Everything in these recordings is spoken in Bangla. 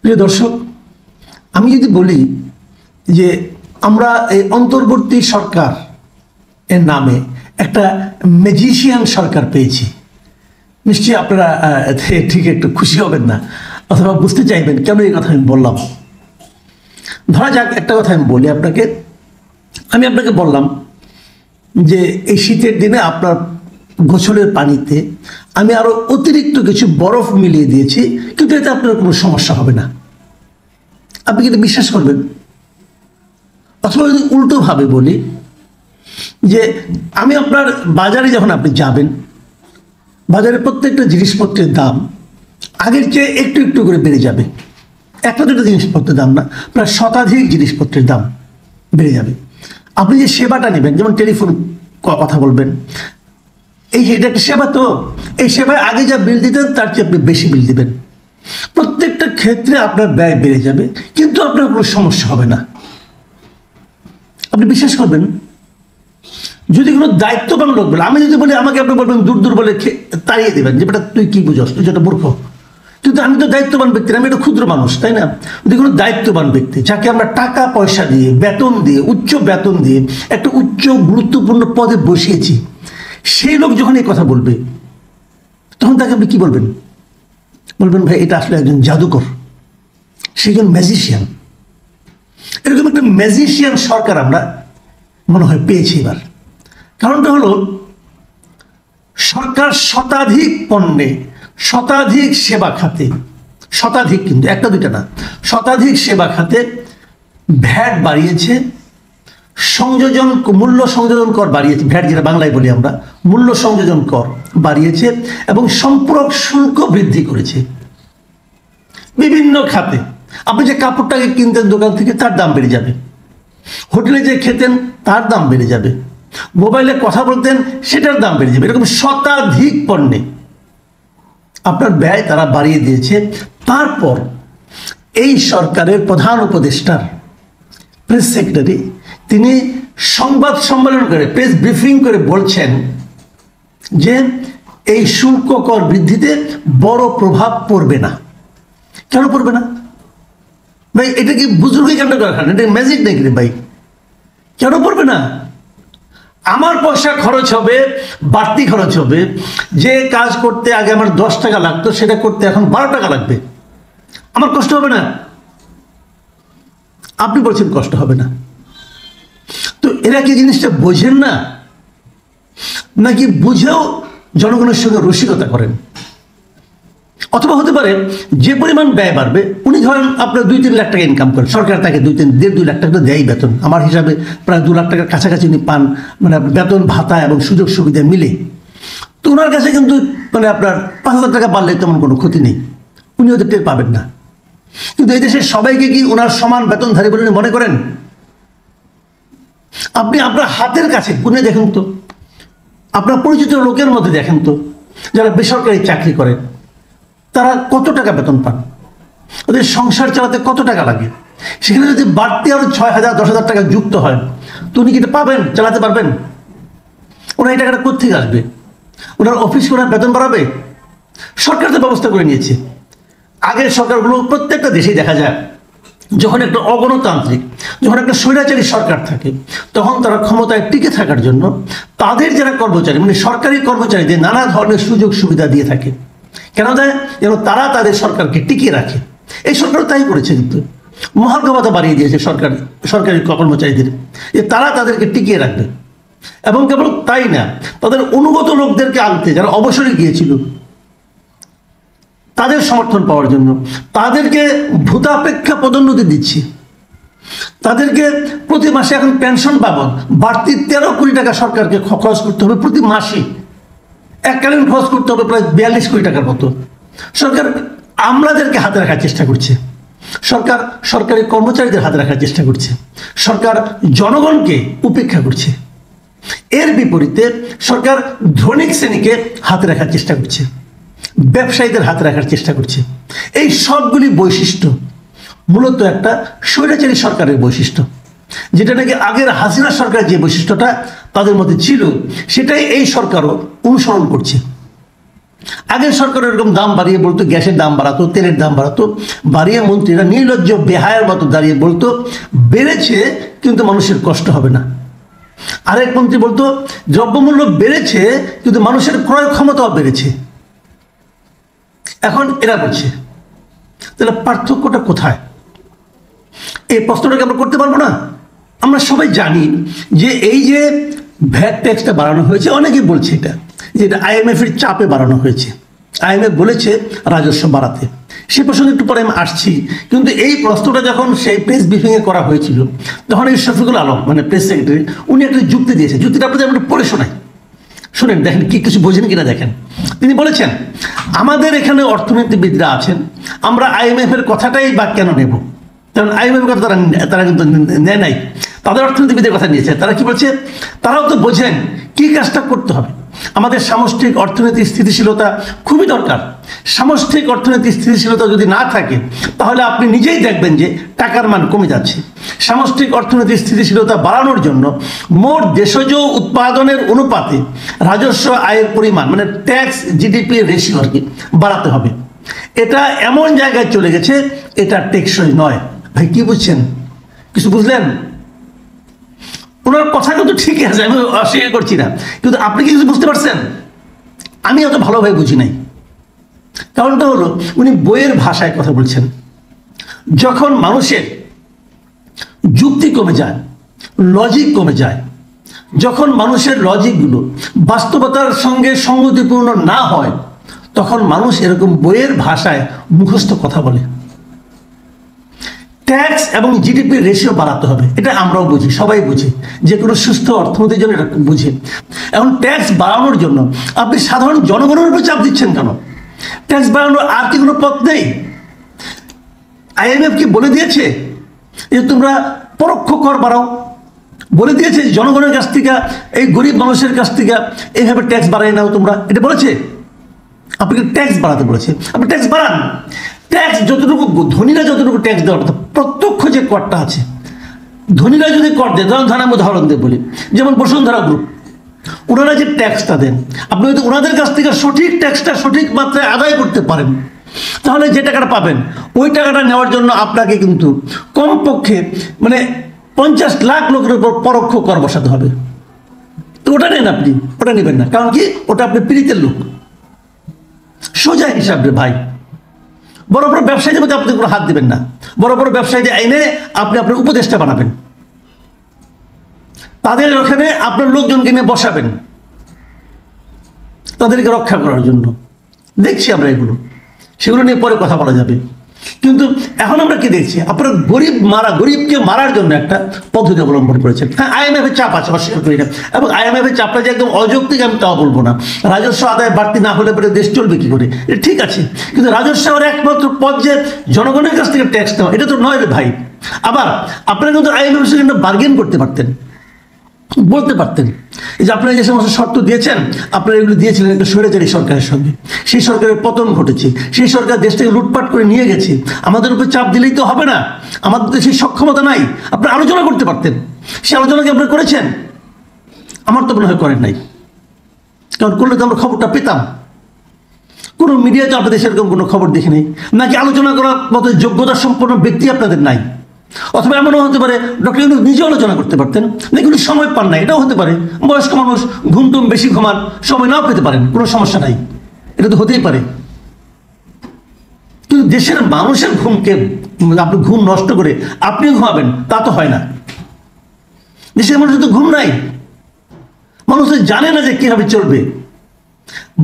প্রিয় দর্শক, আমি যদি বলি যে আমরা এই অন্তর্বর্তী সরকার এর নামে একটা ম্যাজিশিয়ান সরকার পেয়েছি, নিশ্চয়ই আপনারা ঠিক একটু খুশি হবেন না, অথবা বুঝতে চাইবেন কেন এই কথা আমি বললাম। ধরা যাক, একটা কথা আমি বলি আপনাকে। আমি আপনাকে বললাম যে এই শীতের দিনে আপনার গোসলের পানিতে আমি আরো অতিরিক্ত কিছু বরফ মিলিয়ে দিয়েছি, কিন্তু এতে আপনার কোনো সমস্যা হবে না। আপনি কি এটা বিশ্বাস করবেন? অথবা যদি উল্টোভাবে বলি যে আমি আপনার বাজারে যখন আপনি যাবেন, বাজারে প্রত্যেকটা জিনিসপত্রের দাম আগের চেয়ে একটু একটু করে বেড়ে যাবে। একটা দুটো জিনিসপত্রের দাম না, প্রায় শতাধিক জিনিসপত্রের দাম বেড়ে যাবে। আপনি যে সেবাটা নেবেন, যেমন টেলিফোন কথা বলবেন, এটা একটা সেবা, তো এই সেবায় আগে যা বিল দিতেন তার চেয়ে আপনি বেশি বিল দিবেন। প্রত্যেকটা ক্ষেত্রে আপনার ব্যয় বেড়ে যাবে, কিন্তু আপনার কোনো সমস্যা হবে না। আপনি বিশ্বাস করবেন? যদি কোনো দায়িত্ববান লোক বলে, আমি যদি বলি আমাকে আপনি বলবেন দূর দূর বলে তাড়িয়ে দেবেন, যে বেটা তুই কি বুঝস, তুই যেটা মূর্খ। কিন্তু আমি তো দায়িত্ববান ব্যক্তি, আমি একটা ক্ষুদ্র মানুষ, তাই না? যদি কোনো দায়িত্ববান ব্যক্তি, যাকে আমরা টাকা পয়সা দিয়ে, বেতন দিয়ে, উচ্চ বেতন দিয়ে একটা উচ্চ গুরুত্বপূর্ণ পদে বসিয়েছি, সেই লোক যখন এই কথা বলবে, তখন তাকে আপনি কি বলবেন? বলবেন ভাই এটা আসলে একজন জাদুকর, সে একজন ম্যাজিশিয়ান। এরকম একটা ম্যাজিশিয়ান সরকার আমরা মনে হয় পেয়েছি এবার। কারণটা হলো, সরকার শতাধিক পণ্যে, শতাধিক সেবা খাতে, শতাধিক, কিন্তু একটা দুইটা না, শতাধিক সেবা খাতে ভ্যাট বাড়িয়েছে, সংযোজন মূল্য সংযোজন কর বাড়িয়েছে, ভ্যাট যেটা বাংলায় বলি আমরা, মূল্য সংযোজন কর বাড়িয়েছে, এবং সম্পূরক শুল্ক বৃদ্ধি করেছে বিভিন্ন খাতে। আপনি যে কাপড়টাকে কিনতেন দোকান থেকে, তার দাম বেড়ে যাবে। হোটেলে যে খেতেন, তার দাম বেড়ে যাবে। মোবাইলে কথা বলতেন, সেটার দাম বেড়ে যাবে। এরকম শতাধিক পণ্যে আপনার ব্যয় তারা বাড়িয়ে দিয়েছে। তারপর এই সরকারের প্রধান উপদেষ্টার প্রেস সেক্রেটারি, তিনি সংবাদ সম্মেলন করে, প্রেস ব্রিফিং করে বলছেন যে এই শুল্ক কর বৃদ্ধিতে বড় প্রভাব পড়বে না। কেন পড়বে না ভাই? এটা কি বুজুর্গি কাণ্ড কারখানা? এটা ম্যাজিক নাকি রে ভাই? কেন পড়বে না? আমার পয়সা খরচ হবে, বাড়তি খরচ হবে। যে কাজ করতে আগে আমার 10 টাকা লাগতো, সেটা করতে এখন 12 টাকা লাগবে। আমার কষ্ট হবে না? আপনি বলছেন কষ্ট হবে না। তো এরা কি জিনিসটা বোঝেন না, নাকি বুঝেও জনগণের সঙ্গে রসিকতা করেন? অথবা হতে পারে যে পরিমাণ ব্যয় বাড়বে, উনি ধরেন আপনার 2-3 লাখ টাকা ইনকাম করেন, সরকার তাকে 1.5-2 লাখ টাকা দেয় বেতন। আমার হিসাবে প্রায় 2 লাখ টাকার কাছাকাছি উনি পান, মানে বেতন ভাতা এবং সুযোগ সুবিধা মিলে। তো ওনার কাছে কিন্তু মানে আপনার 5,000 টাকা বাড়লে তেমন কোনো ক্ষতি নেই, উনি ওদের টের পাবেন না। কিন্তু এই দেশের সবাইকে কি ওনার সমান বেতনধারী বলে মনে করেন? আপনি আপনার হাতের কাছে গুনে দেখেন তো, আপনার পরিচিত লোকের মধ্যে দেখেন তো, যারা বেসরকারি চাকরি করেন, তারা কত টাকা বেতন পান, ওদের সংসার চালাতে কত টাকা লাগে। সেখানে যদি বাড়তি আরো 6,000, 10,000 টাকা যুক্ত হয়, তো উনি কি এটা পাবেন, চালাতে পারবেন? ওনার এই টাকাটা কোথেকে আসবে? ওনার অফিস ওনার বেতন বাড়াবে? সরকার তো ব্যবস্থা করে নিয়েছে। আগের সরকারগুলো প্রত্যেকটা দেশেই দেখা যায়, যখন একটা অগণতান্ত্রিক, যখন একটা স্বৈরাচারী সরকার থাকে, তখন তারা ক্ষমতায় টিকে থাকার জন্য তাদের যারা কর্মচারী, মানে সরকারি কর্মচারীদের নানা ধরনের সুযোগ সুবিধা দিয়ে থাকে। কেন দেয়? যেন তারা তাদের সরকারকে টিকিয়ে রাখে। এই সরকার তাই করেছে, কিন্তু মহার্ঘ ভাতা বাড়িয়ে দিয়েছে সরকারি কর্মচারীদের, যে তারা তাদেরকে টিকিয়ে রাখবে। এবং কেবল তাই না, তাদের অনুগত লোকদেরকে আনতে, যারা অবসরে গিয়েছিল, তাদের সমর্থন পাওয়ার জন্য তাদেরকে ভূতাপেক্ষা পদোন্নতি দিচ্ছে। তাদেরকে প্রতি মাসে এখন পেনশন বাবদ বাড়তি 13 কোটি টাকা সরকারকে খরচ করতে হবে প্রতি মাসে। এককালীন খরচ করতে হবে প্রায় 42 কোটি টাকার মতো। সরকার আমলাদেরকে হাতে রাখার চেষ্টা করছে, সরকার সরকারি কর্মচারীদের হাতে রাখার চেষ্টা করছে, সরকার জনগণকে উপেক্ষা করছে। এর বিপরীতে সরকার ধনিক শ্রেণীকে হাতে রাখার চেষ্টা করছে, ব্যবসায়ীদের হাতে রাখার চেষ্টা করছে। এই সবগুলি বৈশিষ্ট্য মূলত একটা স্বৈরাচারী সরকারের বৈশিষ্ট্য, যেটা নাকি আগের হাসিনা সরকার যে বৈশিষ্ট্যটা তাদের মধ্যে ছিল, সেটাই এই সরকারও অনুসরণ করছে। আগের সরকার এরকম দাম বাড়িয়ে বলতো, গ্যাসের দাম বাড়াতো, তেলের দাম বাড়াতো, বাড়িয়ে মন্ত্রীরা নির্লজ্জ বেহায়ের মতো দাঁড়িয়ে বলতো বেড়েছে কিন্তু মানুষের কষ্ট হবে না। আরেক মন্ত্রী বলতো দ্রব্যমূল্য বেড়েছে কিন্তু মানুষের ক্রয় ক্ষমতাও বেড়েছে। এখন এরা বলছে, তাহলে পার্থক্যটা কোথায়? এই প্রশ্নটাকে আমরা করতে পারবো না? আমরা সবাই জানি যে এই যে ভ্যাট ট্যাক্সটা বাড়ানো হয়েছে, অনেকেই বলছে এটা IMF এর চাপে বাড়ানো হয়েছে। IMF বলেছে রাজস্ব বাড়াতে, সে প্রসঙ্গে একটু পরে আমি আসছি। কিন্তু এই প্রশ্নটা যখন সেই প্রেস ব্রিফিংয়ে করা হয়েছিল, তখন এই শফিকুল আলম মানে প্রেস সেক্রেটারি, উনি একটা যুক্তি দিয়েছে। যুক্তিটা আপনাদের আমরা পড়ে শোনাই, শুনেন, দেখেন কি কিছু বোঝেন কিনা দেখেন। তিনি বলেছেন, আমাদের এখানে অর্থনীতিবিদরা আছেন, আমরা IMF এর কথাটাই বা কেন নেব? কারণ IMF এর কথা তারা কিন্তু নেয় নাই, তাদের অর্থনীতিবিদের কথা নিয়েছে। তারা কি বলছে? তারাও তো বোঝেন কি কাজটা করতে হবে। আমাদের সামষ্টিক অর্থনৈতিক স্থিতিশীলতা খুবই দরকার। সামষ্টিক অর্থনৈতিক স্থিতিশীলতা যদি না থাকে, তাহলে আপনি নিজেই দেখবেন যে টাকার মান কমে যাচ্ছে। সামষ্টিক অর্থনৈতিক স্থিতিশীলতা বাড়ানোর জন্য মোট দেশজ উৎপাদনের অনুপাতে রাজস্ব আয়ের পরিমাণ মানে ট্যাক্স জিডিপি রেশিও আর কি বাড়াতে হবে। এটা এমন জায়গায় চলে গেছে, এটা টেকসই নয়। ভাই কি বুঝছেন? কিছু বুঝলেন? ওনার কথা কিন্তু ঠিকই আছে, আমি অস্বীকার করছি না, কিন্তু আপনি কি কিছু বুঝতে পারছেন? আমি অত ভালোভাবে বুঝি নাই। কারণটা হলো উনি বইয়ের ভাষায় কথা বলছেন। যখন মানুষের যুক্তি কমে যায়, লজিক কমে যায়, যখন মানুষের লজিকগুলো বাস্তবতার সঙ্গে সঙ্গতিপূর্ণ না হয়, তখন মানুষ এরকম বইয়ের ভাষায় মুখস্থ কথা বলে। ট্যাক্স এবং জিডিপির রেশিও বাড়াতে হবে, এটা আমরাও বুঝি, সবাই বুঝি, যে কোনো সুস্থ অর্থনীতির জন্য এটা বুঝে। এখন ট্যাক্স বাড়ানোর জন্য আপনি সাধারণ জনগণের উপর চাপ দিচ্ছেন কেন? ট্যাক্স বাড়ানোর আর কি কোনো পথ নেই? IMF কি বলে দিয়েছে যে তোমরা পরোক্ষ কর বাড়াও? বলে দিয়েছে জনগণের কাছ থেকে, এই গরিব মানুষের কাছ থেকে এইভাবে ট্যাক্স বাড়াই নাও তোমরা? এটা বলেছে? আপনাকে ট্যাক্স বাড়াতে বলেছে, আপনি ট্যাক্স বাড়ান। ট্যাক্স যতটুকু ধনীরা যতটুকু ট্যাক্স দেওয়ার কথা, প্রত্যক্ষ যে করটা আছে, ধনীরা যদি কর দেয়, ধরেন আমি উদাহরণ দিয়ে বলি, যেমন বসুন্ধরা গ্রুপ, ওনারা যে ট্যাক্সটা দেন, আপনি যদি ওনাদের কাছ থেকে সঠিক ট্যাক্সটা সঠিক মাত্রায় আদায় করতে পারেন, তাহলে যে টাকাটা পাবেন ওই টাকাটা নেওয়ার জন্য আপনাকে কিন্তু কমপক্ষে মানে 50 লাখ লোকের উপর পরোক্ষ কর বসাতে হবে। তো ওটা নেন আপনি, ওটা নেবেন না, কারণ কি ওটা আপনি পীড়িতের লোক। সোজা হিসাব রে ভাই। বড় বড় ব্যবসায়ীদের মধ্যে আপনি কোনো হাত দেবেন না। বড় বড় ব্যবসায়ীদের আইনে আপনি আপনার উপদেষ্টা বানাবেন, তাদের ওখানে আপনার লোকজনকে নিয়ে বসাবেন তাদেরকে রক্ষা করার জন্য। দেখছি আমরা এগুলো, সেগুলো নিয়ে পরে কথা বলা যাবে। কিন্তু এখন আমরা কি দেখছি? আপনারা গরিবকে মারার জন্য একটা পদ্ধতি অবলম্বন করেছেন। হ্যাঁ, IMF এর চাপ আছে, অস্বীকার করি না। এবং IMF এর চাপটা যে একদম অযৌক্তিক আমি তাও বলবো না। রাজস্ব আদায় বাড়তি না হলে পরে দেশ চলবে কি করে? এটা ঠিক আছে, কিন্তু রাজস্বের একমাত্র পথ যে জনগণের কাছ থেকে ট্যাক্স নেওয়া, এটা তো নয় রে ভাই। আবার আপনারা কিন্তু IMF এর সঙ্গে বার্গেন করতে পারতেন, বলতে পারতেন যে আপনারা যে সমস্ত শর্ত দিয়েছেন, আপনারা এগুলো দিয়েছিলেন একটা স্বৈরাচারী সরকারের সঙ্গে, সেই সরকারের পতন ঘটেছে, সেই সরকার দেশটাকে লুটপাট করে নিয়ে গেছে, আমাদের উপর চাপ দিলেই তো হবে না, আমাদের তো সেই সক্ষমতা নাই। আপনারা আলোচনা করতে পারতেন, সে আলোচনা কি আপনারা করেছেন? আমার তো মনে হয় করেন নাই, কারণ করলে তো আমরা খবরটা পেতাম। কোনো মিডিয়াতে আপনাদের সেরকম কোনো খবর দেখি নেই, নাকি আলোচনা করার মতো যোগ্যতা সম্পন্ন ব্যক্তি আপনাদের নাই, অথবা এমনও হতে পারে ডক্টর ইউনূস নিজে আলোচনা করতে পারতেন, নাকি উনি সময় পান না, এটাও হতে পারে। বয়স্ক মানুষ, ঘুমটুম বেশি ঘুমান, সময় নাও পেতে পারেন, কোনো সমস্যা নাই, এটা তো হতেই পারে। কিন্তু দেশের মানুষের ঘুমকে আপনি ঘুম নষ্ট করে আপনিও ঘুমাবেন, তা তো হয় না। দেশের মানুষের তো ঘুম নাই, মানুষ জানে না যে কিভাবে চলবে।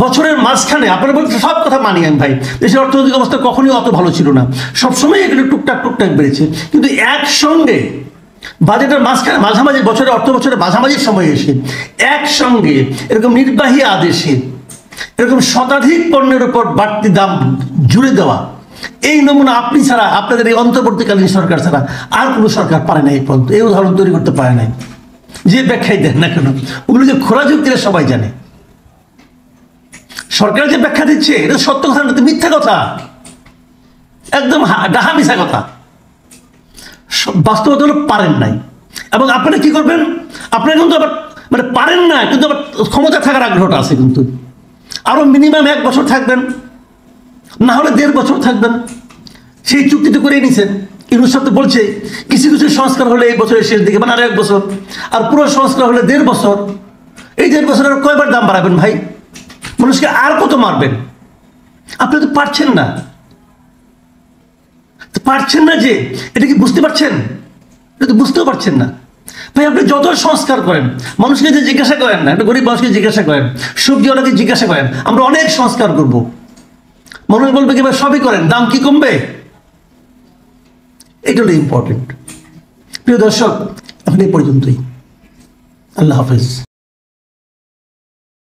বছরের মাঝখানে আপনারা বলতে সব কথা মানি আমি ভাই, দেশের অর্থনৈতিক অবস্থা কখনোই অত ভালো ছিল না, সবসময় এগুলো টুকটাক টুকটাক বেড়েছে। কিন্তু একসঙ্গে বাজেটের মাঝখানে মাঝামাঝি বছরের অর্থ বছরের মাঝামাঝি সময় এসে একসঙ্গে এরকম নির্বাহী আদেশে এরকম শতাধিক পণ্যের উপর বাড়তি দাম জুড়ে দেওয়া, এই নমুনা আপনি ছাড়া, আপনাদের এই অন্তর্বর্তীকালীন সরকার ছাড়া আর কোনো সরকার পারে না এই পর্যন্ত, এই উদাহরণ তৈরি করতে পারে নাই। যে ব্যাখ্যাই দেন না কেন, ওগুলো যে খোলা যুক্তিরা সবাই জানে। সরকার যে ব্যাখ্যা দিচ্ছে এটা সত্য কথা না, মিথ্যা কথা, একদম ডাহা মিশা কথা। বাস্তবতা হলো পারেন নাই। এবং আপনারা কি করবেন? আপনারা কিন্তু আবার মানে পারেন না, কিন্তু আবার ক্ষমতা থাকার আগ্রহটা আছে। কিন্তু আরো মিনিমাম 1 বছর থাকবেন, না হলে 1.5 বছর থাকবেন। সেই চুক্তি তো করে নিছেন। ইউনূস সাহেব তো বলছে কিছু কিছু সংস্কার হলে এই বছরের শেষ দিকে, মানে আরো 1 বছর, আর পুরো সংস্কার হলে 1.5 বছর। এই 1.5 বছর আর কয়বার দাম বাড়াবেন ভাই? মানুষকে আর কত মারবেন? আপনি তো পারছেন না, পারছেন না যে, এটা কি বুঝতে পারছেন? এটা তো বুঝতেও পারছেন না ভাই। আপনি যত সংস্কার করেন, মানুষকে যে জিজ্ঞাসা করেন না, একটা গরিব মানুষকে জিজ্ঞাসা করেন, সবজিওয়ালাকে জিজ্ঞাসা করেন, আমরা অনেক সংস্কার করব, মানুষ বলবে কি ভাই সবই করেন, দাম কি কমবে? এটা হলো ইম্পর্টেন্ট। প্রিয় দর্শক, এখন এই পর্যন্তই। আল্লাহ হাফেজ।